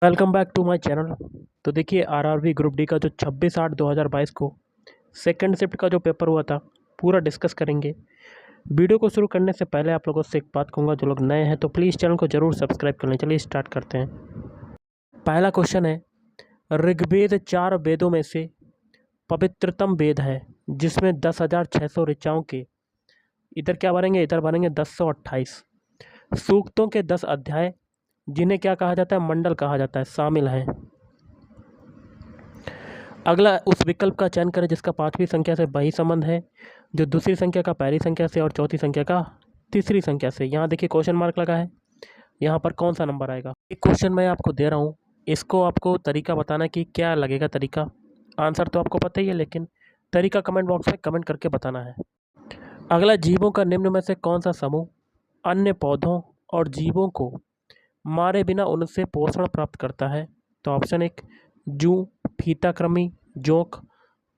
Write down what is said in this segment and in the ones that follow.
Welcome back to my channel. तो देखिए RRB group D का जो 26/8/2022 को सेकंड शिफ्ट का जो पेपर हुआ था पूरा डिस्कस करेंगे। वीडियो को शुरू करने से पहले आप लोगों से एक बात कहूँगा, जो लोग नए हैं तो प्लीज़ चैनल को ज़रूर सब्सक्राइब कर लें। चलिए स्टार्ट करते हैं। पहला क्वेश्चन है, ऋग्वेद 4 वेदों में से पवित्रतम वेद है जिसमें 10,600 ऋचाओं के इधर क्या बनेंगे, इधर बनेंगे 1028 सूक्तों के 10 अध्याय जिन्हें क्या कहा जाता है, मंडल कहा जाता है, शामिल हैं। अगला, उस विकल्प का चयन करें जिसका पांचवी संख्या से वही संबंध है जो दूसरी संख्या का पहली संख्या से और चौथी संख्या का तीसरी संख्या से। यहाँ देखिए क्वेश्चन मार्क लगा है, यहाँ पर कौन सा नंबर आएगा। एक क्वेश्चन मैं आपको दे रहा हूँ, इसको आपको तरीका बताना है कि क्या लगेगा तरीका। आंसर तो आपको पता ही है, लेकिन तरीका कमेंट बॉक्स में कमेंट करके बताना है। अगला, जीवों का निम्न में से कौन सा समूह अन्य पौधों और जीवों को मारे बिना उनसे पोषण प्राप्त करता है। तो ऑप्शन 1 जूं, फीताकृमि, जोंक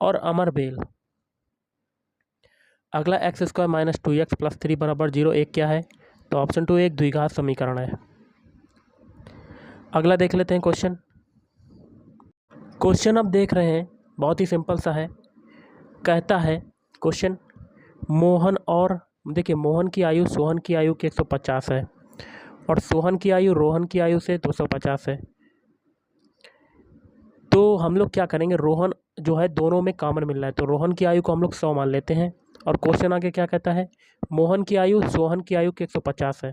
और अमरबेल। अगला, x² - 2x + 3 = 0 एक क्या है। तो ऑप्शन 2 एक द्विघात समीकरण है। अगला देख लेते हैं क्वेश्चन। क्वेश्चन आप देख रहे हैं, बहुत ही सिंपल सा है। कहता है क्वेश्चन, मोहन और देखिए मोहन की आयु सोहन की आयु की 150 है और सोहन की आयु रोहन की आयु से 250 है। तो हम लोग क्या करेंगे, रोहन जो है दोनों में कॉमन मिल रहा है, तो रोहन की आयु को हम लोग 100 मान लेते हैं। और क्वेश्चन आगे क्या कहता है, मोहन की आयु सोहन की आयु की 150 है,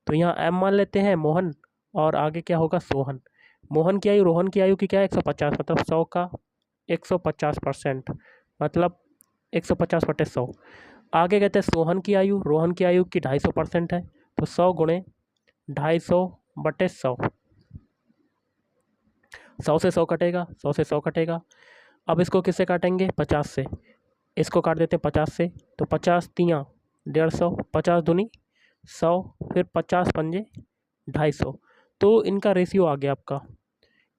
तो यहाँ m मान लेते हैं मोहन और आगे क्या होगा सोहन। मोहन की आयु रोहन की आयु की क्या है 150, मतलब 100 का 150%, मतलब 150/100। आगे कहते हैं सोहन की आयु रोहन की आयु की 250% है, तो 100 × 250/100। 100 से 100 कटेगा, 100 से 100 कटेगा। अब इसको किससे काटेंगे, 50 से। इसको काट देते हैं 50 से, तो 50 × 3 = 150, 50 दूनी 100, फिर 50 × 5 = 250। तो इनका रेशियो आ गया आपका,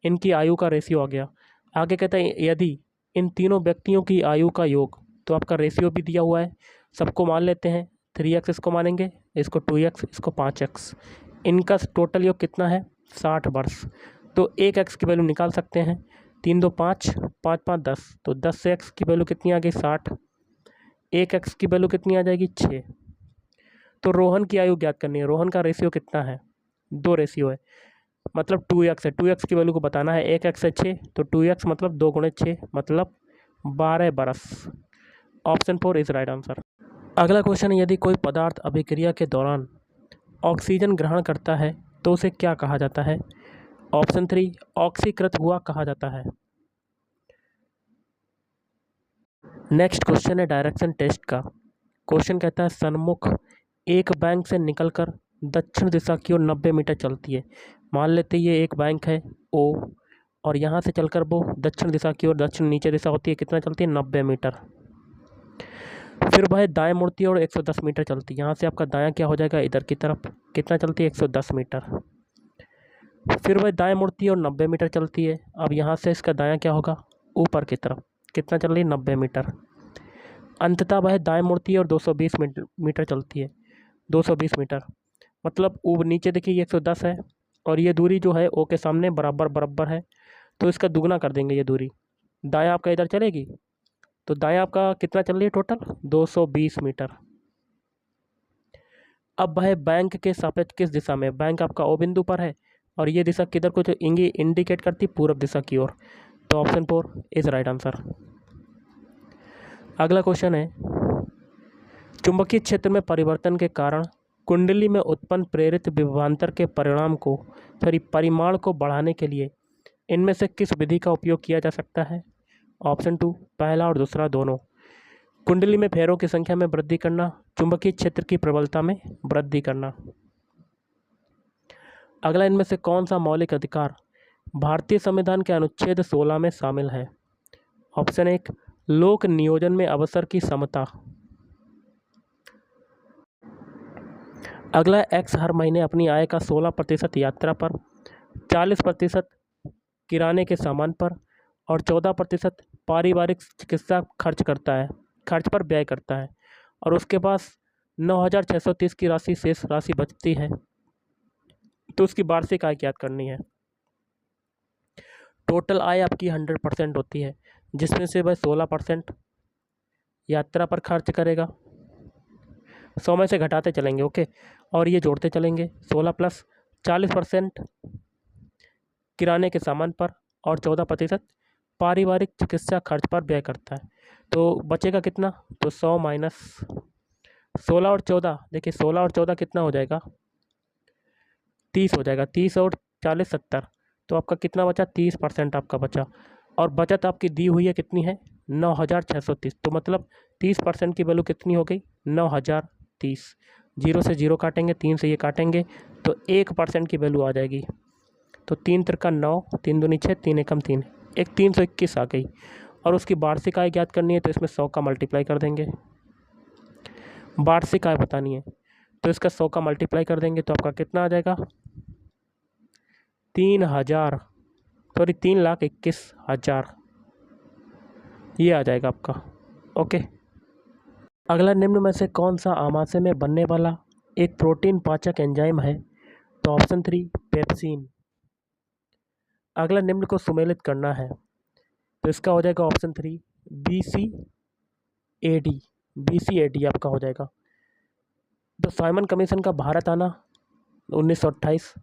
इनकी आयु का रेशियो आ गया। आगे कहता है यदि इन तीनों व्यक्तियों की आयु का योग, तो आपका रेशियो भी दिया हुआ है, सबको मान लेते हैं। 3x इसको मानेंगे, इसको 2x, इसको 5x। इनका टोटल योग कितना है, 60 वर्ष। तो 1x की वैल्यू निकाल सकते हैं, 3 2 5, 5 5 10, तो 10 से x की वैल्यू कितनी आ गई 60, 1x की वैल्यू कितनी आ जाएगी 6। तो रोहन की आयु ज्ञात करनी है, रोहन का रेशियो कितना है, 2 रेशियो है, मतलब 2x है। 2x की वैल्यू को बताना है, 1x है 6, तो 2x मतलब 2 × 6 मतलब 12 बरस। Option 4 is right answer. अगला क्वेश्चन है, यदि कोई पदार्थ अभिक्रिया के दौरान ऑक्सीजन ग्रहण करता है तो उसे क्या कहा जाता है। ऑप्शन 3 ऑक्सीकृत हुआ कहा जाता है। नेक्स्ट क्वेश्चन है डायरेक्शन टेस्ट का। क्वेश्चन कहता है, सन्मुख एक बैंक से निकलकर दक्षिण दिशा की ओर 90 मीटर चलती है। मान लेते ये एक बैंक है O, और यहाँ से चलकर वो दक्षिण दिशा की ओर, दक्षिण नीचे दिशा होती है, कितना चलती है 90 मीटर। फिर वह दाएं मुड़ती है और 110 मीटर चलती है। यहाँ से आपका दायां क्या हो जाएगा, इधर की तरफ, कितना चलती है 110 मीटर। फिर वह दाएं मुड़ती है और 90 मीटर चलती है। अब यहाँ से इसका दायां क्या होगा, ऊपर की तरफ, कितना चल रही है 90 मीटर। अंततः वह दाएं मुड़ती है और 220 मीटर चलती है। 220 मीटर मतलब ऊपर नीचे देखिए ये 110 है, और ये दूरी जो है ओ के सामने बराबर बराबर है, तो इसका दुगना कर देंगे ये दूरी। दायां आपका इधर चलेगी, तो दायां आपका कितना चल रही है टोटल 220 मीटर। अब वह बैंक के सापेक्ष किस दिशा में, बैंक आपका ओ बिंदु पर है और ये दिशा किधर को इंडिकेट करती, पूर्व दिशा की ओर। तो ऑप्शन 4 इज राइट आंसर। अगला क्वेश्चन है, चुंबकीय क्षेत्र में परिवर्तन के कारण कुंडली में उत्पन्न प्रेरित विभवांतर के परिमाण को बढ़ाने के लिए इनमें से किस विधि का उपयोग किया जा सकता है। ऑप्शन 2 पहला और दूसरा दोनों। कुंडली में फेरों की संख्या में वृद्धि करना, चुंबकीय क्षेत्र की प्रबलता में वृद्धि करना। अगला, इनमें से कौन सा मौलिक अधिकार भारतीय संविधान के अनुच्छेद 16 में शामिल है। ऑप्शन 1 लोक नियोजन में अवसर की समता। अगला, एक्स हर महीने अपनी आय का 16% यात्रा पर, 40% किराने के सामान पर और 14% पारिवारिक चिकित्सा खर्च पर व्यय करता है, और उसके पास 9,630 की शेष राशि बचती है, तो उसकी वार्षिक आय ज्ञात करनी है। टोटल आय आपकी 100% होती है, जिसमें से वह 16% यात्रा पर खर्च करेगा। 100 में से घटाते चलेंगे, ओके, और ये जोड़ते चलेंगे। 16 प्लस 40% किराने के सामान पर और 14% पारिवारिक चिकित्सा खर्च पर व्यय करता है। तो बचेगा कितना? तो 100 माइनस 16 और 14, देखिए 16 और 14 कितना हो जाएगा? 30 हो जाएगा। 30 और 40 70, तो आपका कितना बचा? 30% आपका बचा। और बचत आपकी दी हुई है कितनी है? 9630। तो मतलब 30% की वैल्यू कितनी हो गई? 9030। 0 से 0 काटेंगे, 3 से ये काटेंगे, तो 1% की वैल्यू आ जाएगी। तो 3 त्रिका 9, 3 दूनी 6, 3 एकम 3, एक 321 आ गई। और उसकी वार्षिक आय ज्ञात करनी है, तो इसमें 100 का मल्टीप्लाई कर देंगे। वार्षिक आय बतानी है तो इसका 100 का मल्टीप्लाई कर देंगे, तो आपका कितना आ जाएगा? 3,21,000 ये आ जाएगा आपका, ओके। अगला, निम्न में से कौन सा आमाशय में बनने वाला एक प्रोटीन पाचक एंजाइम है? तो ऑप्शन 3 पेप्सिन। अगला, निम्न को सुमेलित करना है, तो इसका हो जाएगा ऑप्शन 3 BCAD। BCAD आपका हो जाएगा। तो साइमन कमीशन का भारत आना 1928,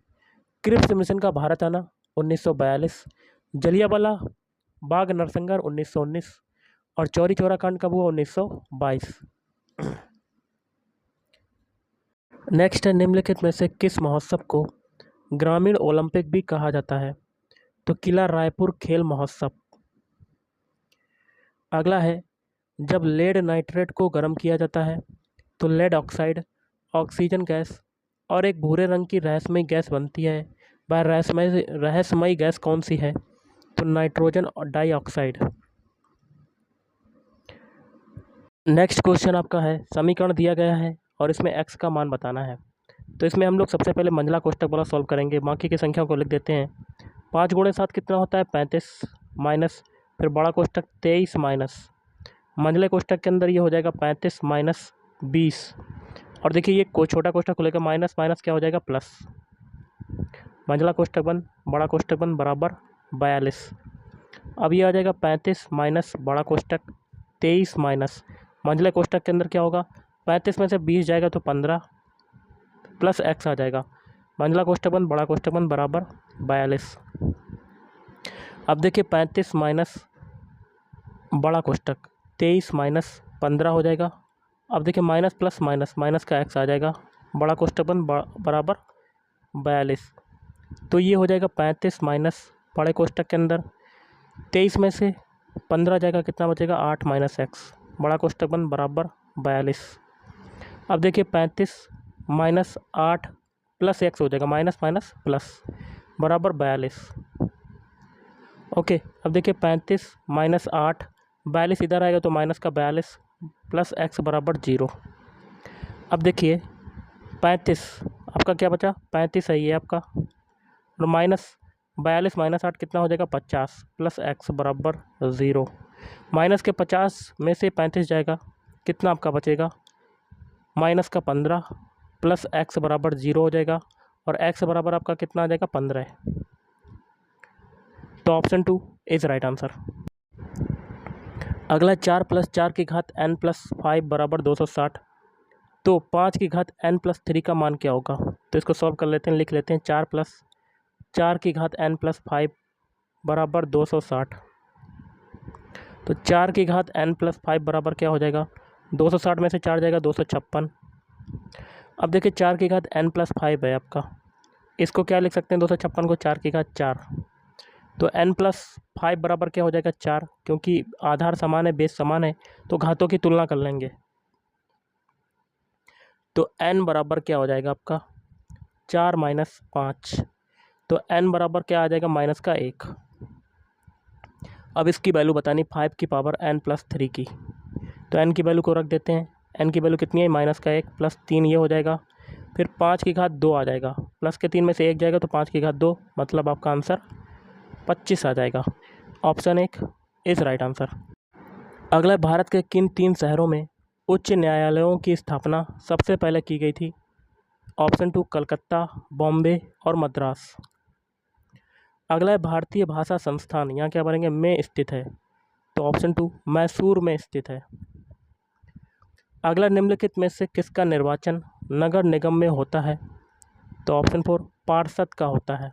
क्रिप्स मिशन का भारत आना 1942, जलियांवाला बाग नरसंहार 1919 और चौरी चौरा कांड कब हुआ? 1922। नेक्स्ट है, निम्नलिखित में से किस महोत्सव को ग्रामीण ओलंपिक भी कहा जाता है? तो किला रायपुर खेल महोत्सव। अगला है, जब लेड नाइट्रेट को गर्म किया जाता है तो लेड ऑक्साइड, ऑक्सीजन गैस और एक भूरे रंग की रहस्यमयी गैस बनती है। वह रहस्यमयी गैस कौन सी है? तो नाइट्रोजन डाइऑक्साइड। नेक्स्ट क्वेश्चन आपका है, समीकरण दिया गया है और इसमें x का मान बताना है। तो इसमें हम लोग सबसे पहले मंझला कोष्ठक वाला सॉल्व करेंगे। बाकी की संख्या को लिख देते हैं। 5 गुणे 7 कितना होता है? 35 माइनस, फिर बड़ा कोष्ठक 23 माइनस, मंझले कोष्ठक के अंदर ये हो जाएगा 35 माइनस 20, और देखिए ये कोई छोटा कोष्ठक खुलेगा, माइनस माइनस क्या हो जाएगा? प्लस। मंझला कोष्ठक बन बड़ा कोष्ठक बन बराबर 42। अब ये आ जाएगा 35 माइनस बड़ा कोष्ठक 23 माइनस मंझले कोष्ठक के अंदर क्या होगा? 35 में से 20 जाएगा तो 15 प्लस x आ जाएगा। मंझला कोष्ठक बन बड़ा कोष्ठक बन बराबर 42। अब देखिए 35 माइनस बड़ा कोष्ठक 23 माइनस 15 हो जाएगा। अब देखिए माइनस प्लस माइनस, माइनस का x आ जाएगा। बड़ा कोष्ठक बन बराबर 42। तो ये हो जाएगा 35 माइनस बड़े कोष्ठक के अंदर 23 में से 15 जाएगा, कितना बचेगा? 8 माइनस x, बड़ा कोष्ठक बन बराबर 42। अब देखिए 35 माइनस 8 प्लस x हो जाएगा, माइनस माइनस प्लस बराबर 42, ओके। अब देखिए 35 माइनस 8, 42 इधर आएगा तो माइनस का 42 प्लस x बराबर 0। अब देखिए 35 आपका क्या बचा? 35 है ये आपका, और माइनस 42 माइनस 8 कितना हो जाएगा? 50 प्लस x बराबर 0। माइनस के 50 में से 35 जाएगा, कितना आपका बचेगा? माइनस का 15 प्लस x बराबर 0 हो जाएगा, और x बराबर आपका कितना आ जाएगा? 15। तो ऑप्शन 2 इज राइट आंसर। अगला, 4 प्लस 4 की घात n प्लस 5 बराबर 260। तो 5 की घात n प्लस 3 का मान क्या होगा? तो इसको सॉल्व कर लेते हैं, लिख लेते हैं। 4 प्लस 4 की घात n प्लस 5 बराबर 260। तो 4 की घात n प्लस 5 बराबर क्या हो जाएगा? 260 में से 4 जाएगा 256। अब देखिए 4 की घात n प्लस 5 है आपका, इसको क्या लिख सकते हैं? 256 को 4 की घात 4। तो n प्लस 5 बराबर क्या हो जाएगा? 4, क्योंकि आधार समान है, बेस समान है, तो घातों की तुलना कर लेंगे। तो n बराबर क्या हो जाएगा आपका? 4 माइनस 5, तो n बराबर क्या आ जाएगा? माइनस का 1। अब इसकी वैल्यू बतानी 5 की पावर n प्लस 3 की, तो n की वैल्यू को रख देते हैं। n की वैल्यू कितनी है? माइनस का 1 प्लस 3 ये हो जाएगा, फिर 5 की घात 2 आ जाएगा, प्लस के 3 में से 1 जाएगा तो 5 की घात 2, मतलब आपका आंसर 25 आ जाएगा। Option 1 is right answer. अगला, भारत के किन 3 शहरों में उच्च न्यायालयों की स्थापना सबसे पहले की गई थी? ऑप्शन 2 कलकत्ता, बॉम्बे और मद्रास। अगला है भारतीय भाषा संस्थान, यहाँ क्या बनेंगे, में स्थित है, तो ऑप्शन 2 मैसूर में स्थित है। अगला निम्नलिखित में से किसका निर्वाचन नगर निगम में होता है, तो ऑप्शन 4 पार्षद का होता है।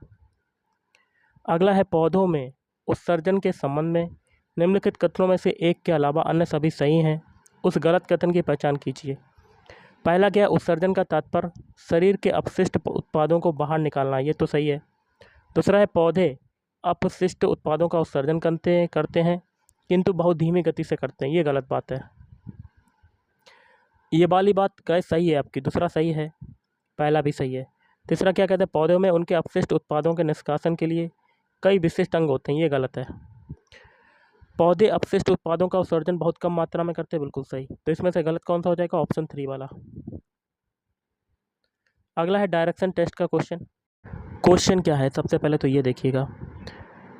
अगला है पौधों में उत्सर्जन के संबंध में निम्नलिखित कथनों में से एक के अलावा अन्य सभी सही हैं, उस गलत कथन की पहचान कीजिए। पहला क्या है, उत्सर्जन का तात्पर्य शरीर के अपशिष्ट उत्पादों को बाहर निकालना, ये तो सही है। दूसरा है पौधे अपशिष्ट उत्पादों का उत्सर्जन करते हैं किंतु बहुत धीमी गति से करते हैं, ये गलत बात है। ये वाली बात गैस सही है आपकी, दूसरा सही है, पहला भी सही है। तीसरा क्या कहते हैं, पौधों में उनके अपशिष्ट उत्पादों के निष्कासन के लिए कई विशिष्ट अंग होते हैं, ये गलत है। पौधे अपशिष्ट उत्पादों का उत्सर्जन बहुत कम मात्रा में करते हैं, बिल्कुल सही। तो इसमें से गलत कौन सा हो जाएगा, ऑप्शन 3 वाला। अगला है डायरेक्शन टेस्ट का क्वेश्चन क्या है, सबसे पहले तो ये देखिएगा।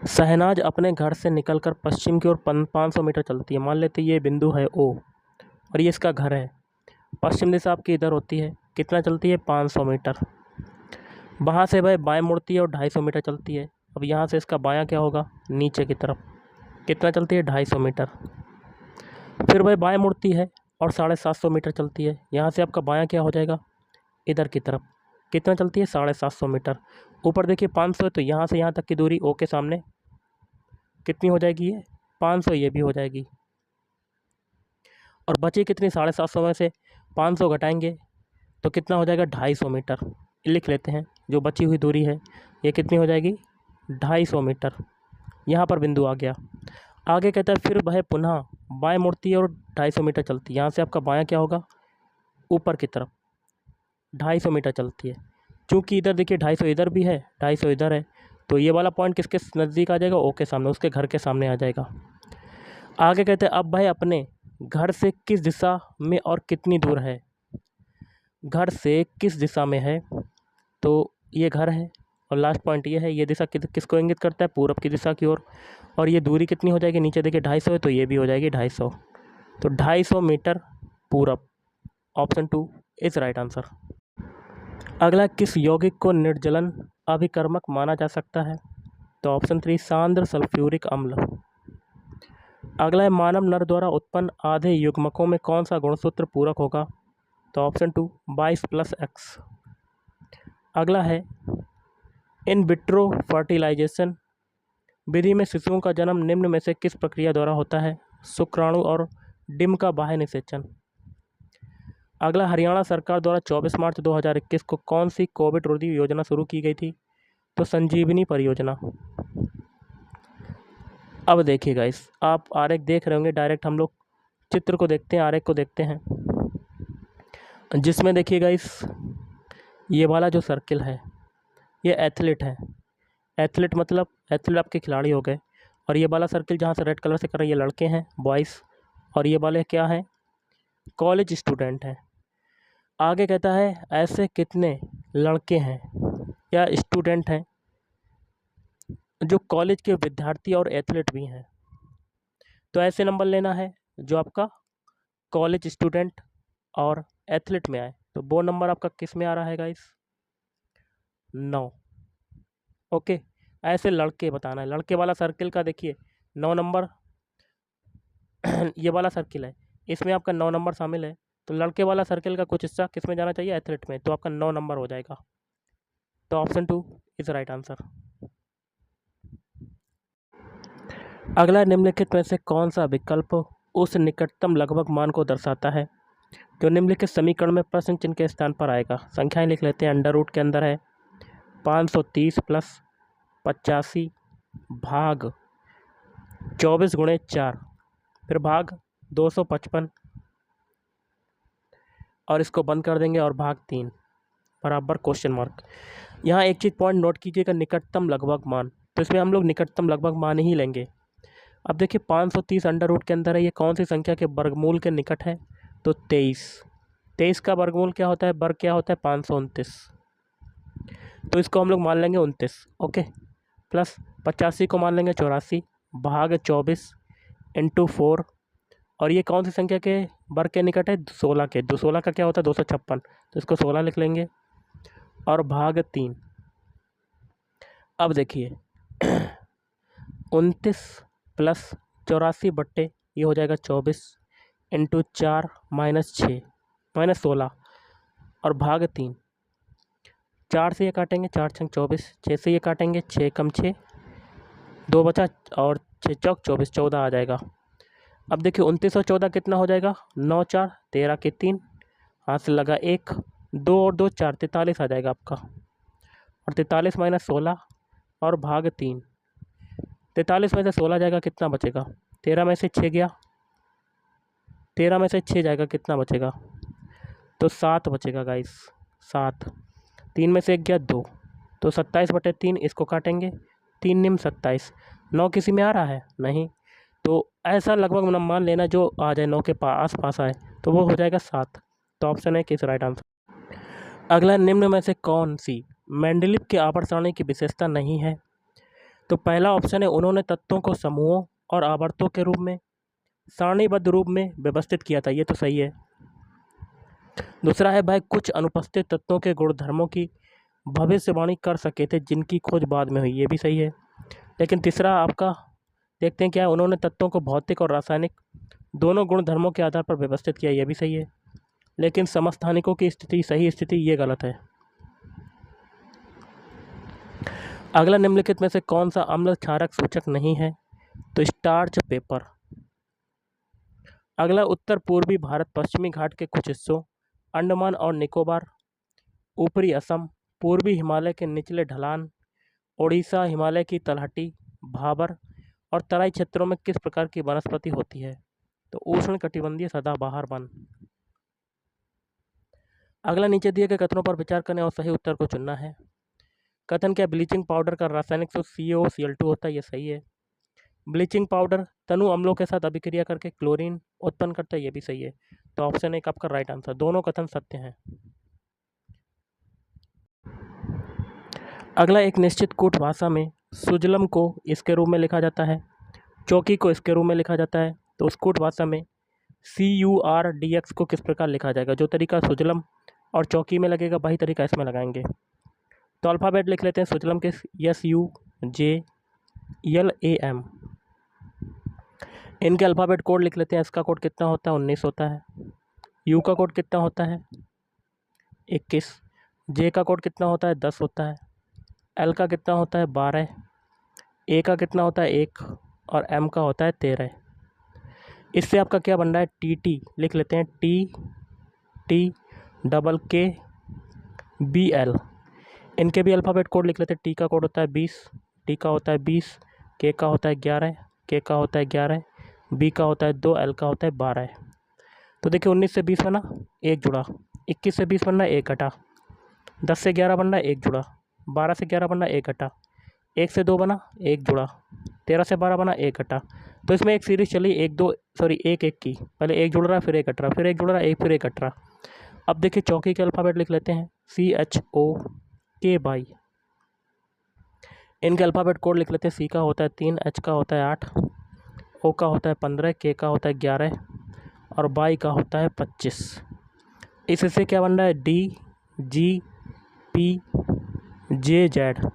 शहनाज अपने घर से निकलकर पश्चिम की ओर 500 मीटर चलती है। मान लेते ये बिंदु है ओ और ये इसका घर है। पश्चिम दिशा आपकी इधर होती है, कितना चलती है, 500 मीटर। वहाँ से वह बाएं मुड़ती है और 250 मीटर चलती है। अब यहाँ से इसका बायां क्या होगा, नीचे की तरफ, कितना चलती है, 250 मीटर। फिर वह बाएं मुड़ती है और 750 मीटर चलती है। यहाँ से आपका बायां क्या हो जाएगा, इधर की तरफ, कितना चलती है, 750 मीटर। ऊपर देखिए 500 है, तो यहाँ से यहाँ तक की दूरी ओ के सामने कितनी हो जाएगी, ये 500, ये भी हो जाएगी। और बची कितनी, 750 में से 500 घटाएंगे तो कितना हो जाएगा, 250 मीटर। लिख लेते हैं, जो बची हुई दूरी है ये कितनी हो जाएगी, 250 मीटर। यहाँ पर बिंदु आ गया। आगे कहता है फिर वह पुनः बाएं मुड़ती है और 250 मीटर चलती है। यहाँ से आपका बायां क्या होगा, ऊपर की तरफ 250 मीटर चलती है। चूँकि इधर देखिए 250 इधर भी है, 250 इधर है, तो ये वाला पॉइंट किसके नज़दीक आ जाएगा, ओ के सामने, उसके घर के सामने आ जाएगा। आगे कहते हैं अब वह अपने घर से किस दिशा में और कितनी दूर है। घर से किस दिशा में है, तो ये घर है और लास्ट पॉइंट ये है। ये दिशा किसको इंगित करता है, पूरब की दिशा की ओर। और ये दूरी कितनी हो जाएगी, नीचे देखिए 250 है, तो ये भी हो जाएगी 250, तो 250 मीटर पूरब। Option 2 is right answer. अगला, किस यौगिक को निर्जलन अभिकर्मक माना जा सकता है, तो ऑप्शन 3 सांद्र सल्फ्यूरिक अम्ल। अगला है मानव नर द्वारा उत्पन्न आधे युग्मकों में कौन सा गुणसूत्र पूरक होगा, तो ऑप्शन 2 22+X। अगला है इन विट्रो फर्टिलाइजेशन विधि में शिशुओं का जन्म निम्न में से किस प्रक्रिया द्वारा होता है, शुक्राणु और डिम का बाह्य निषेचन। अगला, हरियाणा सरकार द्वारा 24 मार्च 2021 को कौन सी कोविड रोधी योजना शुरू की गई थी, तो संजीवनी परियोजना। अब देखिएगा, इस आप आरेख देख रहे होंगे, डायरेक्ट हम लोग चित्र को देखते हैं, आरेख को देखते हैं, जिसमें देखिएगा इस ये वाला जो सर्किल है ये एथलीट है। एथलीट मतलब एथलीट आपके खिलाड़ी हो गए। और ये वाला सर्किल जहाँ से रेड कलर से कर रहे हैं ये लड़के हैं, बॉयज़, और ये वाले क्या हैं, कॉलेज स्टूडेंट हैं। आगे कहता है ऐसे कितने लड़के हैं या स्टूडेंट हैं जो कॉलेज के विद्यार्थी और एथलीट भी हैं। तो ऐसे नंबर लेना है जो आपका कॉलेज स्टूडेंट और एथलीट में आए। तो वो नंबर आपका किस में आ रहा है गाइस, 9। ओके, ऐसे लड़के बताना है। लड़के वाला सर्किल का देखिए 9 नंबर ये वाला सर्किल है, इसमें आपका 9 नंबर शामिल है। तो लड़के वाला सर्किल का कुछ हिस्सा किस में जाना चाहिए, एथलीट में, तो आपका 9 नंबर हो जाएगा। तो ऑप्शन 2 इज राइट आंसर। अगला, निम्नलिखित में से कौन सा विकल्प उस निकटतम लगभग मान को दर्शाता है जो निम्नलिखित समीकरण में प्रश्न चिन्ह के स्थान पर आएगा। संख्याएं लिख लेते हैं। अंडर रूट के अंदर है 530 + 85 भाग 24 × 4, फिर भाग 255 और इसको बंद कर देंगे और भाग 3 बराबर क्वेश्चन मार्क। यहाँ एक चीज़ पॉइंट नोट कीजिएगा, निकटतम लगभग मान, तो इसमें हम लोग निकटतम लगभग मान ही लेंगे। अब देखिए 530 अंडर रूट के अंदर है, ये कौन सी संख्या के वर्गमूल के निकट है, तो 23 का वर्गमूल क्या होता है, वर्ग क्या होता है, 529, तो इसको हम लोग मान लेंगे 29। ओके, प्लस 85 को मान लेंगे 84 भाग 24 × 4, और ये कौन सी संख्या के वर्ग के निकट है, 16 के। 16 का क्या होता है, 256, तो इसको 16 लिख लेंगे और भाग 3। अब देखिए 29 प्लस 84/, ये हो जाएगा 24 इंटू 4 माइनस 6 माइनस 16 और भाग 3। 4 से ये काटेंगे, 4 छंग 24, 6 से ये काटेंगे, 6 कम 6, 2 बचा और 6 चौक 24, 14 आ जाएगा। अब देखिए 29 और 14 कितना हो जाएगा, 9 4 13 के 3, हाथ से लगा 1, 2 और 2 4, 43 आ जाएगा आपका। और 43 माइनस 16 और भाग 3, 43 में से 16 जाएगा, कितना बचेगा, 13 में से 6 गया, 13 में से 6 जाएगा, कितना बचेगा, तो 7 बचेगा गाइस, 7। 3 में से 1 गया 2, तो 27/3 इसको काटेंगे, 3 निम 27। 9 किसी में आ रहा है नहीं, तो ऐसा लगभग मान लेना जो आ जाए 9 के आस पास आए, तो वो हो जाएगा 7। तो ऑप्शन है किस राइट आंसर। अगला, निम्न में से कौन सी मेंडलीव के आवर्त सारणी की विशेषता नहीं है। तो पहला ऑप्शन है, उन्होंने तत्वों को समूहों और आवर्तों के रूप में सारणीबद्ध रूप में व्यवस्थित किया था, ये तो सही है। दूसरा है, भाई कुछ अनुपस्थित तत्वों के गुणधर्मों की भविष्यवाणी कर सके थे जिनकी खोज बाद में हुई, ये भी सही है। लेकिन तीसरा आपका देखते हैं क्या है, उन्होंने तत्वों को भौतिक और रासायनिक दोनों गुणधर्मों के आधार पर व्यवस्थित किया, ये भी सही है। लेकिन समस्थानिकों की स्थिति, सही स्थिति, ये गलत है। अगला, निम्नलिखित में से कौन सा अम्ल क्षारक सूचक नहीं है। तो स्टार्च पेपर। अगला, उत्तर पूर्वी भारत, पश्चिमी घाट के कुछ हिस्सों, अंडमान और निकोबार, ऊपरी असम, पूर्वी हिमालय के निचले ढलान, ओडिशा, हिमालय की तलहटी, भाबर और तराई क्षेत्रों में किस प्रकार की वनस्पति होती है। तो उष्णकटिबंधीय सदाबहार वन। अगला, नीचे दिए गए कथनों पर विचार करने और सही उत्तर को चुनना है। कथन क्या, ब्लीचिंग पाउडर का रासायनिक सूत्र CaOCl2 होता है, ये सही है। ब्लीचिंग पाउडर तनु अम्लों के साथ अभिक्रिया करके क्लोरीन उत्पन्न करता है, ये भी सही है। तो ऑप्शन 1 आपका राइट आंसर, दोनों कथन सत्य हैं। अगला, एक निश्चित कूट भाषा में सुजलम को इसके रूप में लिखा जाता है, चौकी को इसके रूप में लिखा जाता है। तो उस कूट भाषा में CURDX को किस प्रकार लिखा जाएगा। जो तरीका सुजलम और चौकी में लगेगा वही तरीका इसमें लगाएंगे। तो अल्फ़ाबेट लिख लेते हैं सुजलम के, SUJLAM। इनके अल्फ़ाबेट कोड लिख लेते हैं। इसका कोड कितना होता है, 19 होता है। U का कोड कितना होता है, 21। J का कोड कितना होता है, 10 होता है। L का कितना होता है, 12। A का कितना होता है, 1 और M का होता है 13। इससे आपका क्या बन रहा है, TT लिख लेते हैं, TTKKBL। इनके भी अल्फ़ाबेट कोड लिख लेते हैं। T का कोड होता है 20, D का होता है 20, K का होता है 11, K का होता है 11, B का होता है 2, L का होता है 12। तो देखिए 19 से 20 बना, 1 जुड़ा। 21 से 20 बनना, 1 घटा। 10 से 11 बनना, 1 जुड़ा। 12 से 11 बनना, 1 घटा। 1 से 2 बना, 1 जुड़ा। 13 से 12 बना, 1 घटा। तो इसमें एक सीरीज चली 1 1 की, पहले 1 जुड़ रहा, फिर 1 घट रहा, फिर 1 जुड़ रहा, फिर 1 घट रहा। अब देखिए चौकी के अल्फ़ाबेट लिख लेते हैं, CHOKY। इनके अल्फ़ाबेट कोड लिख लेते हैं। C का होता है 3, H का होता है 8, O का होता है 15, K का होता है 11 और Y का होता है 25। इससे क्या बन रहा है, DGPJZ।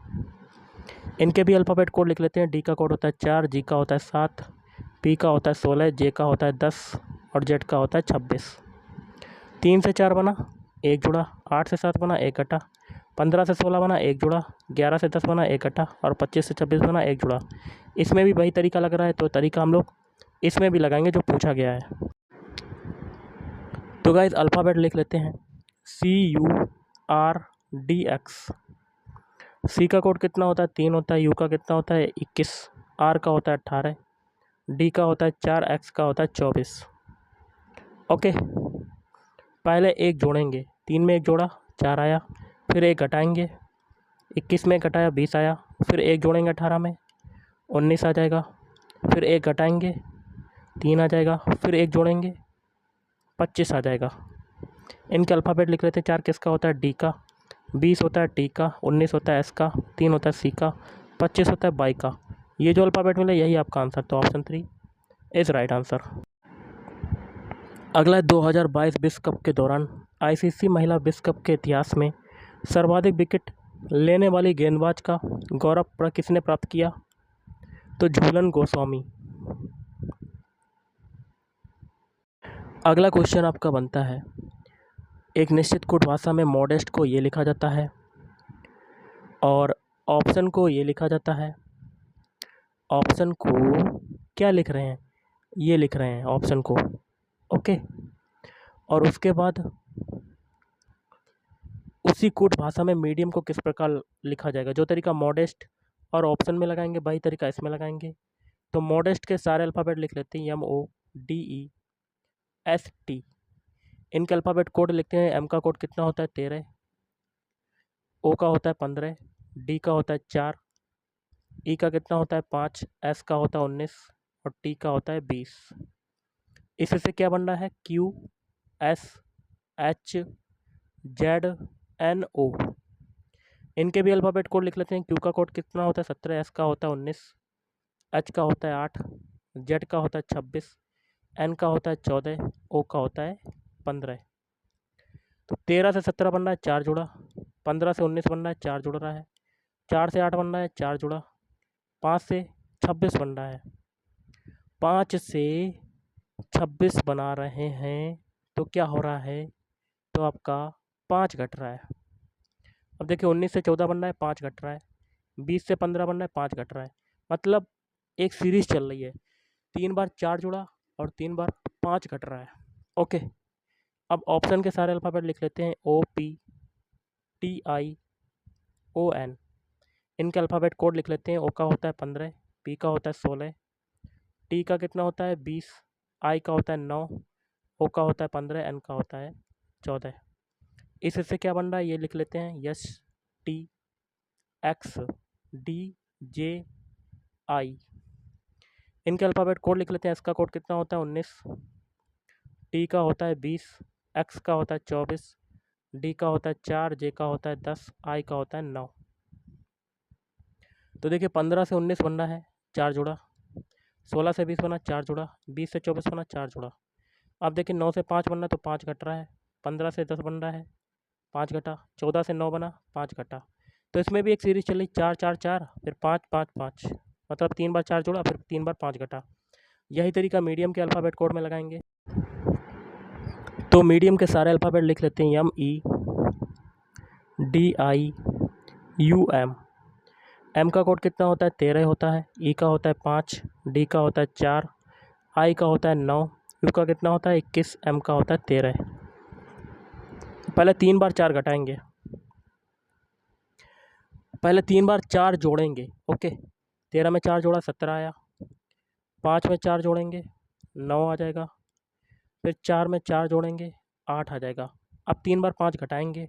इनके भी अल्फ़ाबेट कोड लिख लेते हैं। D का कोड होता है 4, G का होता है 7, P का होता है 16, J का होता है 10 और Z का होता है 26। 3 से 4 बना, 1 जुड़ा। 8 से 7 बना, 1 घटा। 15 से 16 बना, 1 जुड़ा। 11 से 10 बना, 1 घटा और 25 से 26 बना, 1 जुड़ा। इसमें भी वही तरीका लग रहा है, तो तरीका हम लोग इसमें भी लगाएंगे जो पूछा गया है। तो गाइस अल्फ़ाबेट लिख लेते हैं, CURDX। C का कोड कितना होता है, 3 होता है। U का कितना होता है, 21। R का होता है 18। D का होता है 4, X का होता है 24। ओके, पहले 1 जोड़ेंगे। 3 में 1 जोड़ा, 4 आया। फिर 1 घटाएंगे, 21 में घटाया, 20 आया। फिर 1 जोड़ेंगे 18 में, 19 आ जाएगा। फिर 1 घटाएंगे, 3 आ जाएगा। फिर 1 जोड़ेंगे, 25 आ जाएगा। इनके अल्फ़ाबेट लिख लेते हैं। 4 किसका होता है, D का। 20 होता है T का। 19 होता है S का। 3 होता है C का। 25 होता है Y का। ये जो अल्फ़ाबेट मिला यही आपका आंसर, तो ऑप्शन 3 इज़ राइट आंसर। अगला 2022 विश्व कप के दौरान ICC महिला विश्व कप के इतिहास में सर्वाधिक विकेट लेने वाली गेंदबाज का गौरव किसने प्राप्त किया? तो झूलन गोस्वामी। अगला क्वेश्चन आपका बनता है, एक निश्चित कूट भाषा में मॉडेस्ट को ये लिखा जाता है और ऑप्शन को ये लिखा जाता है। ऑप्शन को क्या लिख रहे हैं? ये लिख रहे हैं ऑप्शन को, ओके। और उसके बाद उसी कूट भाषा में मीडियम को किस प्रकार लिखा जाएगा? जो तरीका मॉडेस्ट और ऑप्शन में लगाएंगे वही तरीका इसमें लगाएंगे। तो मॉडेस्ट के सारे अल्फ़ाबेट लिख लेते हैं, MODEST। इनके अल्फ़ाबेट कोड लिखते हैं। एम का कोड कितना होता है? 13। ओ का होता है 15। डी का होता है 4। ई का कितना होता है? 5। एस का होता है 19 और टी का होता है 20। इससे क्या बन रहा है? QSHZNO। इनके भी अल्फ़ाबेट कोड लिख लेते हैं। क्यू का कोड कितना होता है? 17। एस का होता है 19। एच का होता है 8। जेड का होता है 26। एन का होता है 14। ओ का होता है 15। तो 13 से 17 बन रहा है 4 जुड़ा। 15 से 19 बन रहा है 4 जुड़ रहा है। 4 से 8 बन रहा है 4 जुड़ा। 5 से 26 बन रहा है। 5 से 26 बना रहे हैं तो क्या हो रहा है? तो आपका 5 घट रहा है। अब देखिए 19 से 14 बन रहा है 5 घट रहा है। 20 से 15 बन रहा है 5 घट रहा है। मतलब एक सीरीज चल रही है, 3 बार 4 जुड़ा और 3 बार 5 घट रहा है, ओके। अब ऑप्शन के सारे अल्फ़ाबेट लिख लेते हैं। OPTION। इनके अल्फ़ाबेट कोड लिख लेते हैं। ओ का होता है 15। पी का होता है 16। टी का कितना होता है? 20। आई का होता है 9। ओ का होता है 15। एन का होता है 14। इससे क्या बन रहा है? ये लिख लेते हैं। STXDJI। इनके अल्फ़ाबेट कोड लिख लेते हैं। एस का कोड कितना होता है? 19। टी का होता है 20। एक्स का होता है 24। डी का होता है 4। जे का होता है 10। आई का होता है 9। तो देखिए 15 से 19 बन रहा है 4 जुड़ा। 16 से 20 बना 4 जुड़ा। 20 से 24 बना 4 जुड़ा। अब देखिए 9 से 5 बन रहा है तो 5 घट रहा है। 15 से 10 बन रहा है 5 घटा। 14 से 9 बना 5 घटा। तो इसमें भी एक सीरीज चल रही 4 4 4 फिर 5 5 5, मतलब 3 बार 4 जुड़ा फिर 3 बार 5 घटा। यही तरीका मीडियम के अल्फ़ाबेट कोड में लगाएंगे। तो मीडियम के सारे अल्फ़ाबेट लिख लेते हैं। MEDIUM। एम का कोड कितना होता है? 13 होता है। ई का होता है 5। डी का होता है 4। आई का होता है 9। यू का कितना होता है? 21। एम का होता है 13। पहले 3 बार 4 घटाएंगे, पहले 3 बार 4 जोड़ेंगे, ओके। 13 में 4 जोड़ा 17 आया। 5 में 4 जोड़ेंगे 9 आ जाएगा। फिर 4 में 4 जोड़ेंगे 8 आ जाएगा। अब 3 बार 5 घटाएंगे।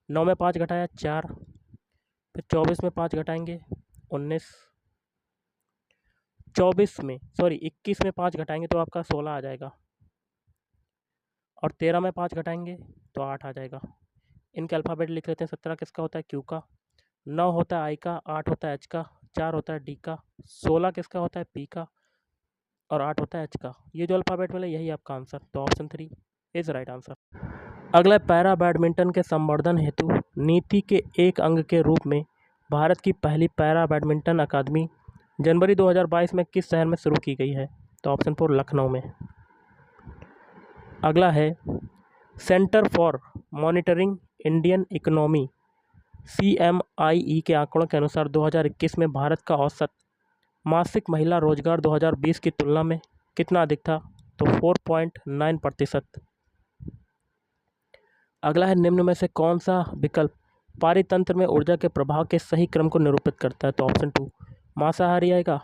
9 में 5 घटाया 4। फिर 24 में 5 घटाएंगे 19। 21 में 5 घटाएंगे तो आपका 16 आ जाएगा। और 13 में 5 घटाएंगे तो 8 आ जाएगा। इनके अल्फ़ाबेट लिख लेते हैं। 17 किसका होता है? क्यू का। 9 होता है आई का। 8 होता है एच का। 4 होता है डी का। 16 किसका होता है? पी का। और 8 होता है एच का। ये जो अल्फ़ाबेट मिले यही आपका आंसर। तो ऑप्शन 3 इज़ राइट आंसर। अगला, पैरा बैडमिंटन के संवर्धन हेतु नीति के एक अंग के रूप में भारत की पहली पैरा बैडमिंटन अकादमी जनवरी 2022 में किस शहर में शुरू की गई है? तो ऑप्शन 4 लखनऊ में। अगला है, centre for monitoring Indian economy CMIE के आंकड़ों के अनुसार 2021 में भारत का औसत मासिक महिला रोजगार 2020 की तुलना में कितना अधिक था? तो 4.9%। अगला है, निम्न में से कौन सा विकल्प पारितंत्र में ऊर्जा के प्रभाव के सही क्रम को निरूपित करता है? तो ऑप्शन 2 मांसाहारी आएगा।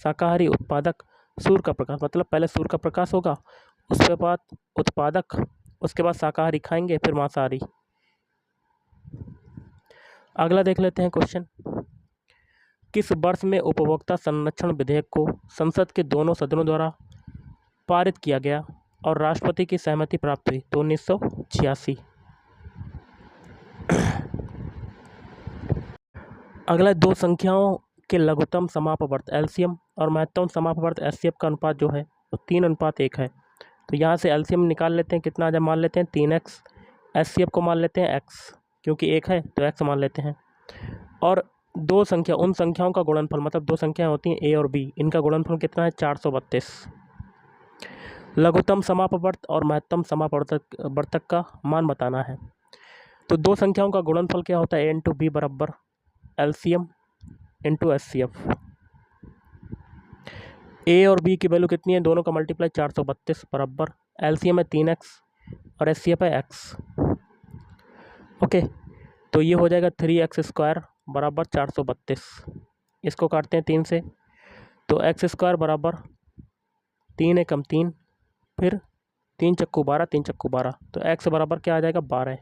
शाकाहारी, उत्पादक, सूर्य का प्रकाश, मतलब पहले सूर्य का प्रकाश होगा, उसके बाद उत्पादक, उसके बाद शाकाहारी खाएंगे, फिर मांसाहारी। अगला देख लेते हैं क्वेश्चन, किस वर्ष में उपभोक्ता संरक्षण विधेयक को संसद के दोनों सदनों द्वारा पारित किया गया और राष्ट्रपति की सहमति प्राप्त हुई? तो 1986। अगला, दो संख्याओं के लघुत्तम समापवर्त LCM और महत्तम समापवर्त HCF का अनुपात जो है वो 3:1 है। तो यहाँ से LCM निकाल लेते हैं, कितना आ जाए मान लेते हैं 3x, HCF को मान लेते हैं x। क्योंकि एक है तो x मान लेते हैं। और दो संख्या, उन संख्याओं का गुणनफल, मतलब दो संख्याएं होती हैं a और b, इनका गुणनफल कितना है 432। लघुत्तम समापवर्त और महत्तम समापवर्तक का मान बताना है। तो दो संख्याओं का गुणनफल क्या होता है, a इंटू बी बराबर एलसीएम इंटू एचसीएफ। a और b की वैल्यू कितनी है, दोनों का मल्टीप्लाई 432 बराबर एलसीएम है 3x और एचसीएफ है x। ओके, तो ये हो जाएगा 3x² बराबर 432। इसको काटते हैं 3 से, तो x² बराबर 3 एकम 3, फिर 3 चक्कू 12, 3 चक्कू 12, तो x बराबर क्या आ जाएगा 12।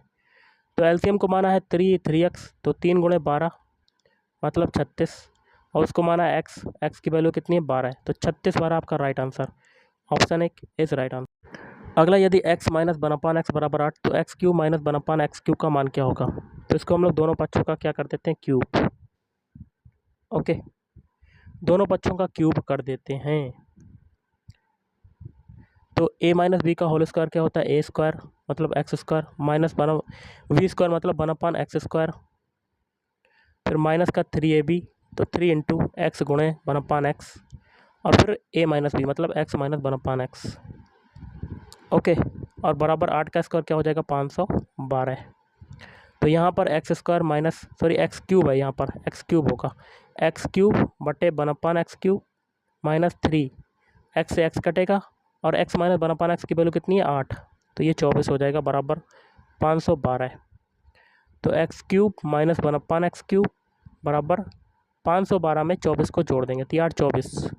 तो एलसीएम को माना है 3x, तो 3 गुणे 12 मतलब 36, और उसको माना है x की वैल्यू कितनी है 12 है, तो 36 12 आपका राइट आंसर, ऑप्शन एक इज राइट आंसर। अगला, यदि x माइनस 1/x बराबर 8, तो x³ माइनस 1/x³ का मान क्या होगा। तो इसको हम लोग दोनों पक्षों का क्या कर देते हैं, क्यूब। ओके, दोनों पक्षों का क्यूब कर देते हैं। तो a माइनस बी का होल स्क्वायर क्या होता है, a² मतलब x² माइनस v² मतलब 1/x², फिर माइनस का 3ab, तो 3 इंटू एक्स गुणे 1/x, और फिर a माइनस बी मतलब x माइनस 1/x। ओके, और बराबर 8 का स्क्वायर क्या हो जाएगा 512। तो यहाँ पर x² माइनस x³ है, यहाँ पर x³ होगा, x³ बटे 1/x³ माइनस 3, x से x कटेगा और x माइनस 1/x की वैल्यू कितनी है 8, तो ये 24 हो जाएगा बराबर 512। तो x³ माइनस 1/x³ बराबर 512 में 24 को जोड़ देंगे, तो 8 24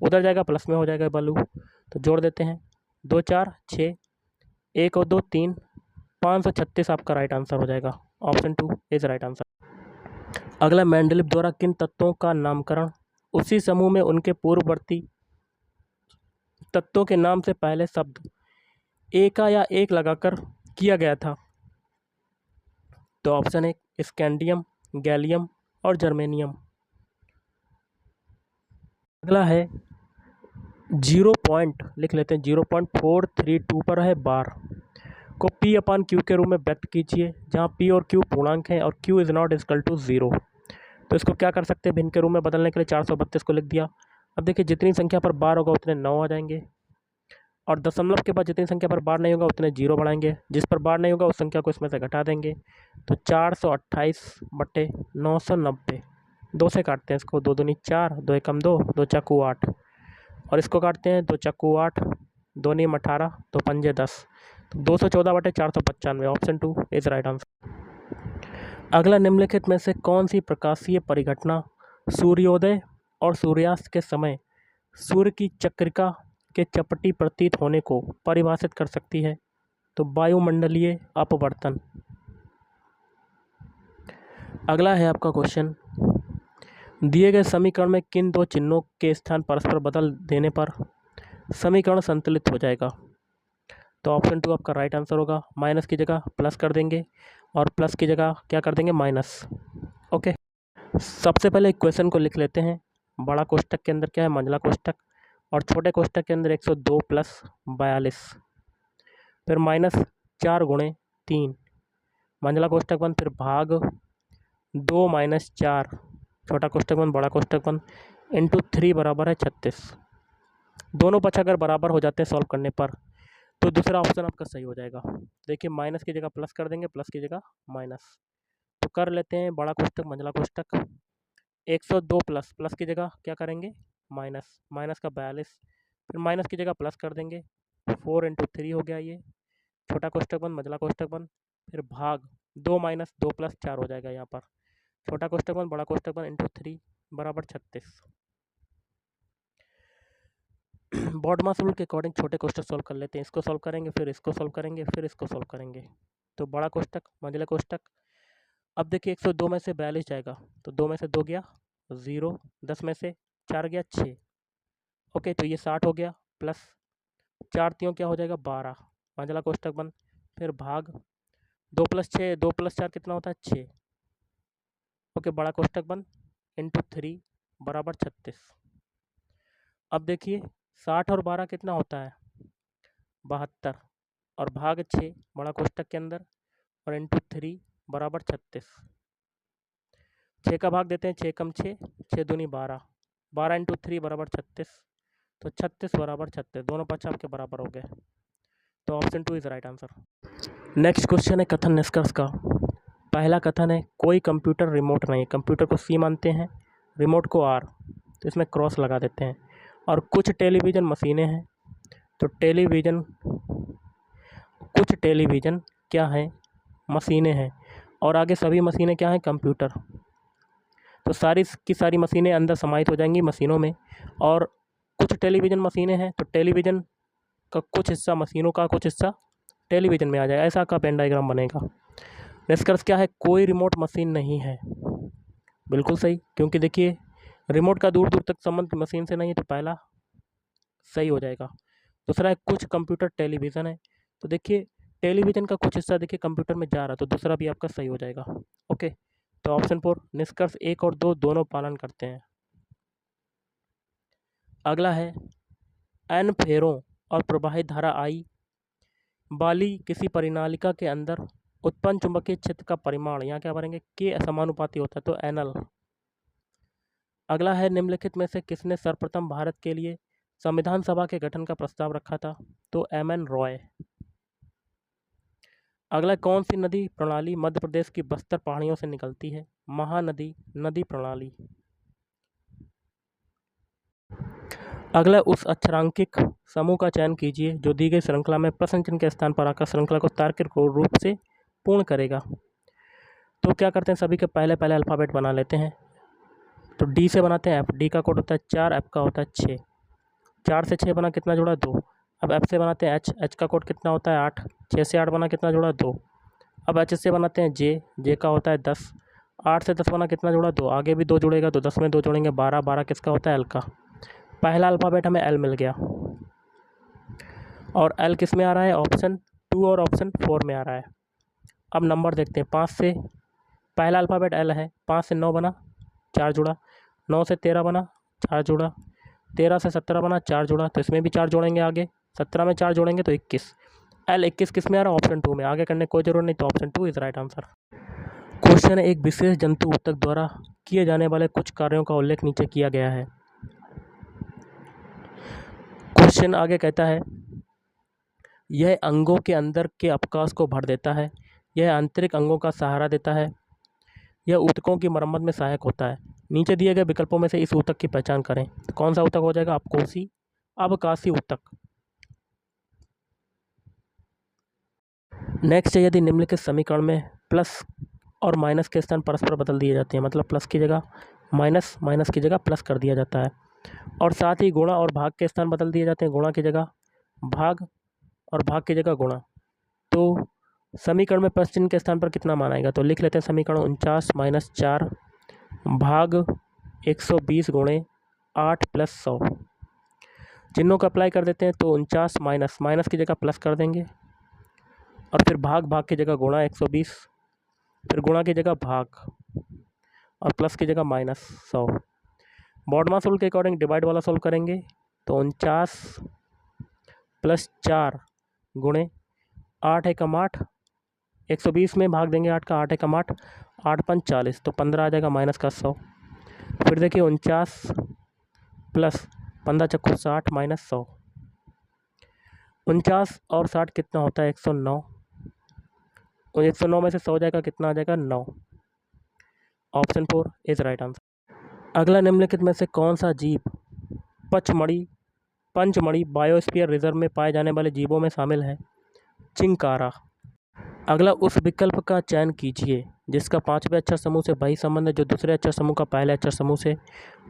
उधर जाएगा, प्लस में हो जाएगा वैल्यू, तो जोड़ देते हैं, 2 4 6, 1 और 2 3, 536 आपका राइट आंसर हो जाएगा, ऑप्शन 2 इज राइट आंसर। अगला, मेंडलीव द्वारा किन तत्वों का नामकरण उसी समूह में उनके पूर्ववर्ती तत्वों के नाम से पहले शब्द ए का या एक लगाकर किया गया था। तो ऑप्शन एक स्कैंडियम, गैलियम और जर्मेनियम। अगला है 0 पॉइंट लिख लेते हैं, 0.432 पर है बार को P/Q के रूप में व्यक्त कीजिए, जहाँ P और Q पूर्णांक हैं और Q is not equal to 0। तो इसको क्या कर सकते हैं, भिन्न के रूप में बदलने के लिए 432 को लिख दिया। अब देखिए, जितनी संख्या पर बार होगा उतने 9 आ जाएंगे, और दशमलव के बाद जितनी संख्या पर बार नहीं होगा उतने 0 बढ़ाएंगे, जिस पर बार नहीं होगा उस संख्या को इसमें से घटा देंगे। तो 428 बटे 990, 2 से काटते हैं इसको, 2 दूनी 4, 2 एकम 2, 2 चक्कू 8, और इसको काटते हैं 2 चक्कू 8, 2 नीम 18, 2 पंजे 10, 214 बटे 495, ऑप्शन 2 इज राइट आंसर। अगला, निम्नलिखित में से कौन सी प्रकाशीय परिघटना सूर्योदय और सूर्यास्त के समय सूर्य की चक्रिका के चपटी प्रतीत होने को परिभाषित कर सकती है। तो वायुमंडलीय अपवर्तन। अगला है आपका क्वेश्चन, दिए गए समीकरण में किन दो चिन्हों के स्थान परस्पर बदल देने पर समीकरण संतुलित हो जाएगा। तो ऑप्शन 2 आपका राइट आंसर होगा, माइनस की जगह प्लस कर देंगे और प्लस की जगह क्या कर देंगे माइनस। ओके, सबसे पहले इक्वेशन को लिख लेते हैं। बड़ा कोष्टक के अंदर क्या है, मंझला कोष्टक, और छोटे कोष्टक के अंदर 102 प्लस 42, फिर माइनस 4 गुणे 3 मंझला कोष्टक बन, फिर भाग 2 माइनस 4 छोटा कोष्टक बन बड़ा कोष्टक बन इंटू 3 बराबर है 36। दोनों पक्ष अगर बराबर हो जाते हैं सॉल्व करने पर, तो दूसरा ऑप्शन आपका सही हो जाएगा। देखिए, माइनस की जगह प्लस कर देंगे, प्लस की जगह माइनस, तो कर लेते हैं बड़ा कोष्टक मंझला कोष्टक। 102 प्लस प्लस की जगह क्या करेंगे माइनस, माइनस का 42, फिर माइनस की जगह प्लस कर देंगे, 4 इंटू 3 हो गया ये छोटा कोष्टक बन मंझला कोष्टक बन, फिर भाग 2 माइनस 2 प्लस 4 हो जाएगा यहाँ पर छोटा कोष्टक बन बड़ा कोष्टक बन इंटू 3 बराबर 36। बॉडमास रूल के अकॉर्डिंग छोटे कोष्टक सॉल्व कर लेते हैं। इसको सॉल्व करेंगे, फिर इसको सॉल्व करेंगे, फिर इसको सॉल्व करेंगे। तो बड़ा कोष्टक मंझला कोष्टक, अब देखिए 102 में से 42 जाएगा, तो 2 में से 2 गया 0, 10 में से 4 गया 6। ओके, तो ये 60 हो गया, प्लस 4 त्यों क्या हो जाएगा 12 मंझला कोष्टक बन, फिर भाग 2 प्लस 6, 2 प्लस 4 कितना होता है 6। ओके, बड़ा कोष्टक बन इंटू 3 बराबर 36। अब देखिए 60 और 12 कितना होता है 72, और भाग 6 बड़ा कोष्टक के अंदर और इंटू 3 बराबर 36। 6 का भाग देते हैं, 6 कम 6, 6 दूनी 12, 12 इंटू 3 बराबर 36, तो 36 बराबर 36, दोनों पक्ष आपके बराबर हो गए, तो option 2 is right answer. Next question है कथन निष्कर्ष का। पहला कथन है कोई कंप्यूटर रिमोट नहीं है, कंप्यूटर को सी मानते हैं, रिमोट को आर, तो इसमें क्रॉस लगा देते हैं। और कुछ टेलीविज़न मशीनें हैं, तो कुछ टेलीविज़न क्या है, मशीनें हैं, और आगे सभी मशीनें क्या हैं, कंप्यूटर। तो सारी की सारी मशीनें अंदर समाहित हो जाएंगी मशीनों में, और कुछ टेलीविज़न मशीनें हैं, तो टेलीविज़न का कुछ हिस्सा मशीनों का, कुछ हिस्सा टेलीविज़न में आ जाएगा, ऐसा का पेन डायग्राम बनेगा। निष्कर्ष क्या है, कोई रिमोट मशीन नहीं है, बिल्कुल सही, क्योंकि देखिए रिमोट का दूर दूर तक संबंध मशीन से नहीं है, तो पहला सही हो जाएगा। दूसरा है कुछ कंप्यूटर टेलीविज़न है, तो देखिए टेलीविज़न का कुछ हिस्सा देखिए कंप्यूटर में जा रहा है, तो दूसरा भी आपका सही हो जाएगा। ओके, तो ऑप्शन 4 निष्कर्ष 1 और 2 दोनों पालन करते हैं। अगला है एन फेरों और प्रवाहित धारा आई वाली किसी परिनालिका के अंदर उत्पन्न चुंबकीय क्षेत्र का परिमाण, यहाँ क्या भरेंगे, के समानुपाती होता है, तो एनएल। अगला है निम्नलिखित में से किसने सर्वप्रथम भारत के लिए संविधान सभा के गठन का प्रस्ताव रखा था, तो एमएन रॉय। अगला कौन सी नदी प्रणाली मध्य प्रदेश की बस्तर पहाड़ियों से निकलती है, महानदी नदी प्रणाली। अगला उस अक्षरांकित समूह का चयन कीजिए जो दी गई श्रृंखला में प्रश्न चिन्ह के स्थान पर आकर श्रृंखला को तार्किक रूप से पूर्ण करेगा। तो क्या करते हैं, सभी के पहले पहले अल्फ़ाबेट बना लेते हैं। तो डी से बनाते हैं एफ, डी का कोड होता है 4, एफ का होता है 6, 4 से 6 बना कितना जोड़ा 2। अब एफ से बनाते हैं एच, एच का कोड कितना होता है 8, 6 से 8 बना कितना जोड़ा 2। अब एच से बनाते हैं जे, जे का होता है 10, 8 से 10 बना कितना जोड़ा 2, आगे भी 2 जुड़ेगा तो 10 में 2 जोड़ेंगे 12, 12 किसका होता है एल का। पहला अल्फ़ाबेट हमें एल मिल गया, और एल किस में आ रहा है, ऑप्शन 2 और ऑप्शन 4 में आ रहा है। अब नंबर देखते हैं, 5 से पहला अल्फ़ाबेट एल है, 5 से 9 बना 4 जुड़ा, 9 से 13 बना 4 जुड़ा, 13 से 17 बना 4 जुड़ा, तो इसमें भी 4 जोड़ेंगे, आगे 17 में 4 जोड़ेंगे तो 21। एल 21 किस में आ रहा है, ऑप्शन 2 में, आगे करने कोई जरूरत नहीं, तो option 2 is right answer. Question है एक विशेष जंतु ऊतक द्वारा किए जाने वाले कुछ कार्यों का उल्लेख नीचे किया गया है। क्वेश्चन आगे कहता है यह अंगों के अंदर के अवकाश को भर देता है, यह आंतरिक अंगों का सहारा देता है, यह ऊतकों की मरम्मत में सहायक होता है। नीचे दिए गए विकल्पों में से इस ऊतक की पहचान करें, तो कौन सा ऊतक हो जाएगा, अपकोषी अवकाशी ऊतक। नेक्स्ट है यदि निम्नलिखित समीकरण में प्लस और माइनस के स्थान परस्पर बदल दिए जाते हैं, मतलब प्लस की जगह माइनस, माइनस की जगह प्लस कर दिया जाता है, और साथ ही गुणा और भाग के स्थान बदल दिए जाते हैं, गुणा की जगह भाग और भाग की जगह गुणा, तो समीकरण में प्लस चिन्ह के स्थान पर कितना मान आएगा, तो लिख लेते हैं समीकरण 49 - 4 भाग 120 गुणे 8 + 100। चिन्हों को अप्लाई कर देते हैं, तो 49 माइनस, माइनस की जगह प्लस कर देंगे, और फिर भाग, भाग की जगह गुणा 120, फिर गुणा की जगह भाग, और प्लस की जगह -100। बॉडमास रूल के अकॉर्डिंग डिवाइड वाला सोल्व करेंगे, तो 49 + 4 गुणे 8 एकम 8, 120 में भाग देंगे 8 का, 8 एकम 8, 8 × 5 = 40, तो 15 आ जाएगा -100। फिर देखिए 49 + 15 × 60 - 100, 49 और 60 कितना होता है 109, और 109 में से 100 जाएगा कितना आ जाएगा 9। Option 4 is right answer. अगला निम्नलिखित में से कौन सा जीव पंचमढ़ी बायोस्फीयर रिजर्व में पाए जाने वाले जीवों में शामिल है, चिंकारा। अगला उस विकल्प का चयन कीजिए जिसका 5वें अक्षर समूह से वही संबंध है जो दूसरे अक्षर समूह का पहले अक्षर समूह से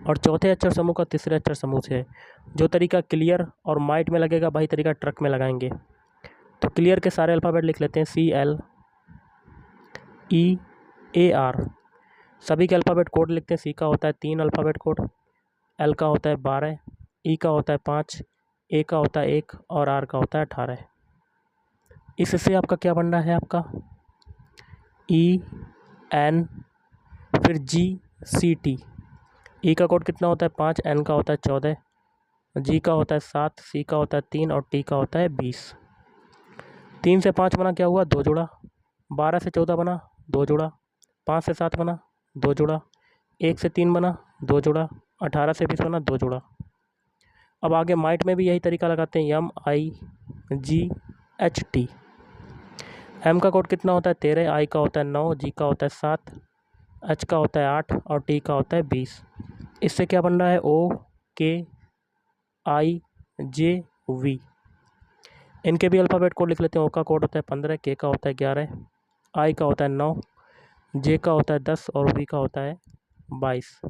और चौथे अक्षर समूह का तीसरे अक्षर समूह से है। जो तरीका क्लियर और माइट में लगेगा वही तरीका ट्रक में लगाएंगे। तो क्लियर के सारे अल्फ़ाबेट लिख लेते हैं, CLEAR। सभी के अल्फ़ाबेट कोड लिखते हैं। सी का होता है 3 अल्फ़ाबेट कोड, एल का होता है 12, ई का होता है 5, ए का होता है 1 और आर का होता है 18। इससे आपका क्या बनना है, आपका EN फिर GCT। ई का कोड कितना होता है 5, एन का होता है 14, जी का होता है 7, सी का होता है 3 और टी का होता है 20। 3 से 5 बना क्या हुआ 2 जोड़ा, 12 से 14 बना 2 जुड़ा, 5 से 7 बना 2 जुड़ा, 1 से 3 बना 2 जुड़ा, 18 से 20 बना 2 जुड़ा। अब आगे माइट में भी यही तरीका लगाते हैं, MIGHT। M का कोड कितना होता है 13, I का होता है 9, G का होता है 7, H का होता है 8 और T का होता है 20। इससे क्या बन रहा है OKIJV। इनके भी अल्फ़ाबेट कोड लिख लेते हैं। O का कोड होता है 15, K का होता है 11, I का होता है 9, J का होता है 10 और V का होता है 22।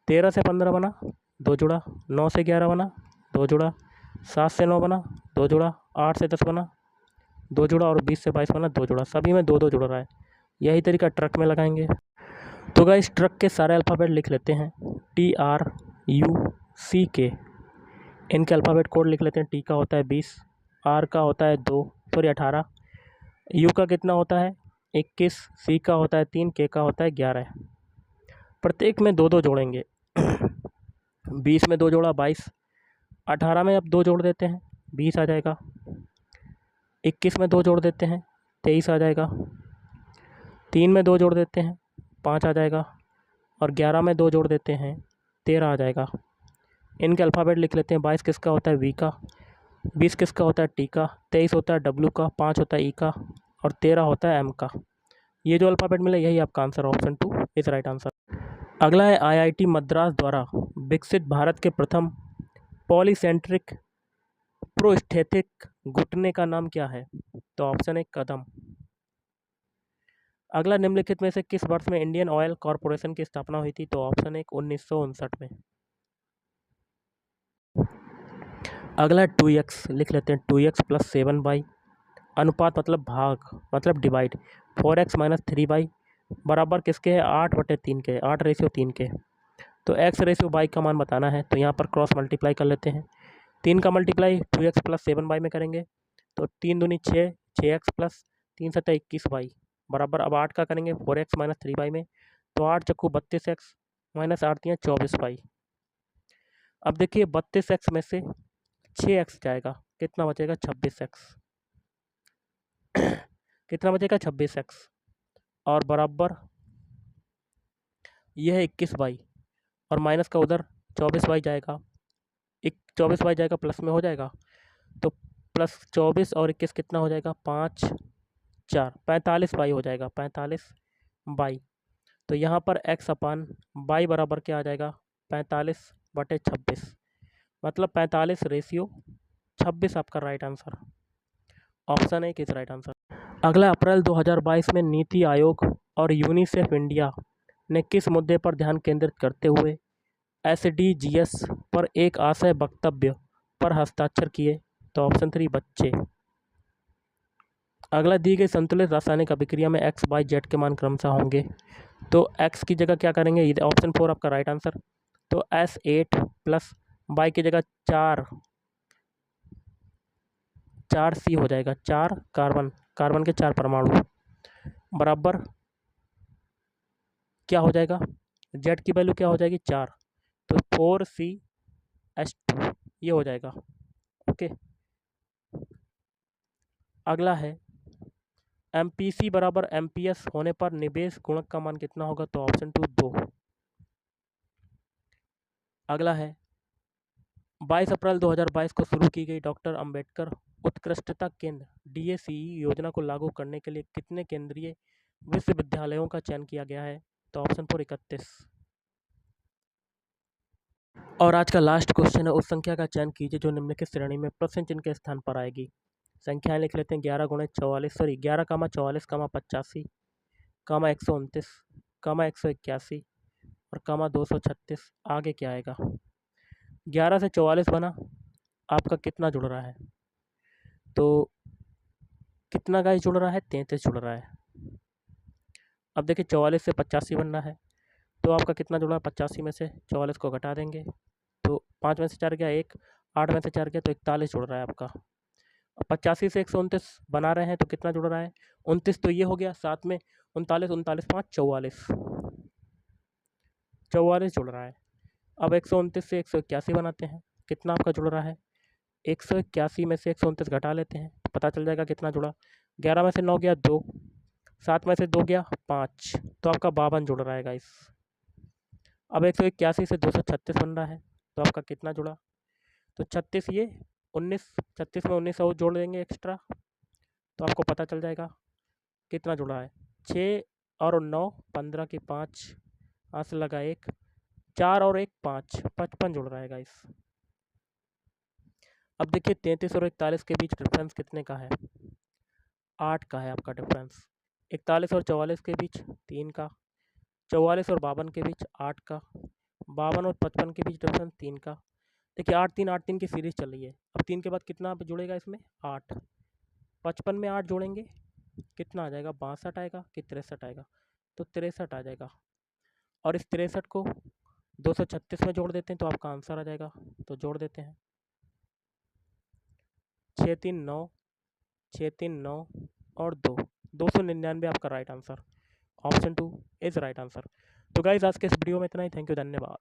13 से 15 बना 2 जुड़ा, 9 से 11 बना 2 जुड़ा, 7 से 9 बना 2 जुड़ा, 8 से 10 बना 2 जुड़ा और 20 से 22 बना 2 जुड़ा। सभी में 2 2 जुड़ रहा है। यही तरीका ट्रक में लगाएंगे। तो गाइस ट्रक के सारे अल्फ़ाबेट लिख लेते हैं, TRUCK। इनके अल्फ़ाबेट कोड लिख लेते हैं। T का होता है 20, R का होता है 18, U का कितना होता है 21, C का होता है 3, K का होता है 11। प्रत्येक में 2 2 जोड़ेंगे। 20 में 2 जोड़ा 22, 18 में अब 2 जोड़ देते हैं 20 आ जाएगा, 21 में 2 जोड़ देते हैं 23 आ जाएगा, 3 में 2 जोड़ देते हैं 5 आ जाएगा और 11 में 2 जोड़ देते हैं 13 आ जाएगा। इनके अल्फ़ाबेट लिख लेते हैं। 22 किसका होता है V का, 20 किसका होता है T का, 23 होता है W का, 5 होता है E का और 13 होता है M का। ये जो अल्फ़ाबेट मिला यही आपका answer, option 2 is right answer. अगला है IIT मद्रास द्वारा विकसित भारत के प्रथम पॉलीसेंट्रिक प्रोस्थेटिक घुटने का नाम क्या है? तो ऑप्शन है कदम। अगला निम्नलिखित में से किस वर्ष में इंडियन ऑयल कॉरपोरेशन की स्थापना हुई थी? तो ऑप्शन है 1959 में। अगला 2x लिख लेते हैं, 2x + 7y अनुपात मतलब भाग मतलब डिवाइड 4x - 3y बराबर किसके है 8/3 के, 8:3 के। तो x/y का मान बताना है, तो यहाँ पर क्रॉस मल्टीप्लाई कर लेते हैं। 3 का मल्टीप्लाई 2x + 7y में करेंगे तो 3 दूनी 6, 6x + 3 × 21y बराबर अब 8 का करेंगे 4x - 3y में, तो 8 चक्कू 32x - 8 × 24y। अब देखिए 32x में से 6x जाएगा, कितना बचेगा 26x। कितना बचेगा 26x और बराबर यह है 21y और माइनस का उधर 24y जाएगा, 24y जाएगा प्लस में हो जाएगा, तो प्लस 24 और 21 कितना हो जाएगा 5 4 45y हो जाएगा, 45y। तो यहाँ पर x/y बराबर क्या आ जाएगा 45/26 मतलब 45:26 आपका राइट आंसर, ऑप्शन है किस राइट आंसर। अगला अप्रैल 2022 में नीति आयोग और यूनिसेफ इंडिया ने किस मुद्दे पर ध्यान केंद्रित करते हुए SDGs पर एक आशय वक्तव्य पर हस्ताक्षर किए? तो ऑप्शन 3 बच्चे। अगला दी गई संतुलित रासायनिक अभिक्रिया में x, y, z के मान क्रमशः होंगे, तो x की जगह क्या करेंगे, ये ऑप्शन 4 आपका राइट आंसर। तो S8 + y की जगह 4C हो जाएगा, 4 कार्बन के 4 परमाणु बराबर क्या हो जाएगा, z की वैल्यू क्या हो जाएगी 4, तो 4CH2 ये हो जाएगा। ओके, अगला है MPC बराबर MPS होने पर निवेश गुणक का मान कितना होगा? तो ऑप्शन 2 2। अगला है 22 अप्रैल 2022 को शुरू की गई डॉक्टर अंबेडकर उत्कृष्टता केंद्र DACE योजना को लागू करने के लिए कितने केंद्रीय विश्वविद्यालयों का चयन किया गया है? तो ऑप्शन 4 31। और आज का लास्ट क्वेश्चन है, उस संख्या का चयन कीजिए जो निम्नलिखित श्रेणी में प्रश्न चिन्ह के स्थान पर आएगी। संख्याएं लिख लेते हैं 11 × 44 11, 44, 85, 129, 181 और 236। आगे क्या आएगा? 11 से 44 बना, आपका कितना जुड़ रहा है? तो कितना गाइस जुड़ रहा है? 33 जुड़ रहा है। अब देखिए 44 से 85 बनना है, तो आपका कितना जुड़ा? 85 में से 44 को घटा देंगे तो 5 में से 4 गया 1, 8 में से 4 गया तो 41 जुड़ रहा है आपका। 85 से 129 बना रहे हैं तो कितना जुड़ रहा है? 29, तो ये हो गया, साथ में 39, 39 5 44, 44 जुड़ रहा है। अब 129 से 181 बनाते हैं, कितना आपका जुड़ रहा है? 181 में से 129 घटा लेते हैं, पता चल जाएगा कितना जुड़ा। 11 में से 9 गया 2, 7 में से 2 गया 5, तो आपका 52 जुड़ रहा है गाइस। अब 181 से 236 बन रहा है, तो आपका कितना जुड़ा? तो 36 ये 19, 36 में 19 और जोड़ देंगे एक्स्ट्रा, तो आपको पता चल जाएगा कितना जुड़ा है। 6 और 9 15 की 5, हाथ से लगा 1, 4 और 1 5, 55 जुड़ रहा है गाइस। अब देखिए 33 और 41 के बीच डिफरेंस कितने का है? 8 का है आपका डिफरेंस। 41 और 44 के बीच 3 का, 44 और 52 के बीच 8 का, 52 और 55 के बीच डिफरेंस 3 का। देखिए 8 3 8 3 की सीरीज चल रही है। अब 3 के बाद कितना जुड़ेगा इसमें? 8। 55 में 8 जोड़ेंगे कितना आ जाएगा? 62 आएगा कि 63 आएगा? तो 63 आ जाएगा। और इस 63 को 236 में जोड़ देते हैं तो आपका आंसर आ जाएगा। तो जोड़ देते हैं 6 3 9, 6 3 9 और 2, 299 आपका right answer. Option 2 is right answer. तो गाइज आज के इस वीडियो में इतना ही। थैंक यू, धन्यवाद।